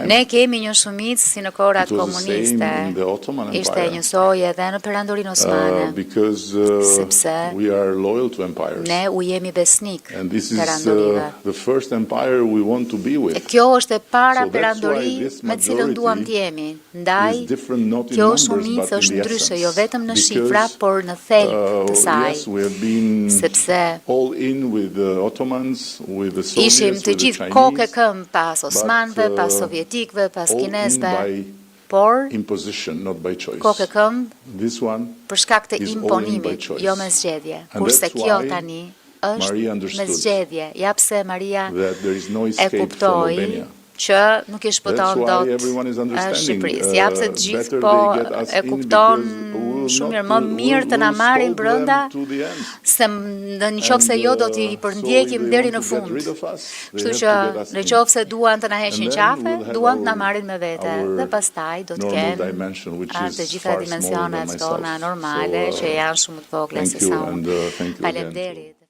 Ne kemi një shumicë si në kohërat komuniste, ishte njësoj edhe në perandorinë osmane, sepse ne u jemi besnik perandorive. E kjo është e para perandori me cilën duam t'jemi, ndaj kjo shumicë është ndryshe, jo vetëm në shifra, por në thelb të saj, sepse ishim të gjithë kokë e këmbë pas osmanëve, pas sovjetikëve, pas kinezëve, por kokë e këmbë për shkak të imponimit, jo me zgjedhje. Kurse kjo tani është me zgjedhje. Ja pse Maria e kuptoi që nuk i shpëton dot Shqipërisë. Ja pse të gjithë po e kupton shumë më mirë të na marrin brenda se në qoftë jo do t'i përndjekim deri në fund. Kështu që në qoftë se duan të na heqin qafe, duan të na marrin me vete dhe pastaj do të kenë të gjitha dimensionet tona normale që janë shumë të vogla se sa unë. Faleminderit.